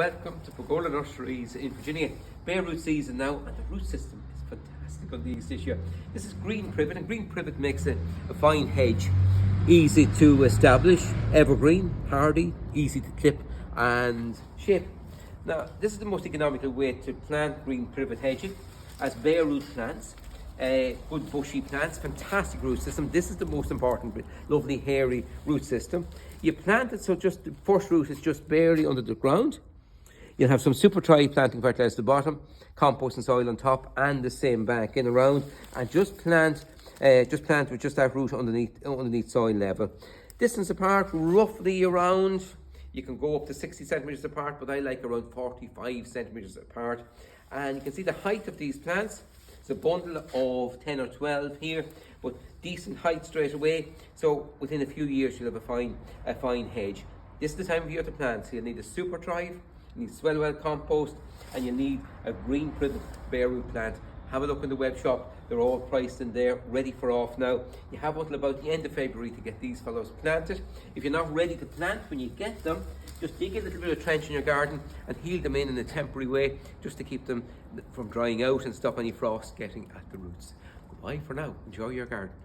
Welcome to Pergola Nurseries in Virginia. Bare root season now, and the root system is fantastic on these this year. This is green privet, and green privet makes a fine hedge. Easy to establish, evergreen, hardy, easy to clip and shape. Now, this is the most economical way to plant green privet hedging as bare root plants. Good bushy plants, fantastic root system. This is the most important bit, lovely hairy root system. You plant it so just the first root is just barely under the ground. You'll have some super dry planting fertilizer at the bottom, compost and soil on top, and the same back in around, and just plant with just that root underneath soil level. Distance apart, roughly around, you can go up to 60 centimeters apart, but I like around 45 centimeters apart. And you can see the height of these plants. It's a bundle of 10 or 12 here, but decent height straight away. So within a few years, you'll have a fine hedge. This is the time of year to plant. So you'll need a super drive, you need swell well compost, and you need a green privet bare root plant. Have a look in the web shop. They're all priced in there, ready for off now. You have until about the end of February to get these fellows planted. If you're not ready to plant when you get them, just dig a little bit of trench in your garden and heel them in a temporary way, just to keep them from drying out and stop any frost getting at the roots. Goodbye for now. Enjoy your garden.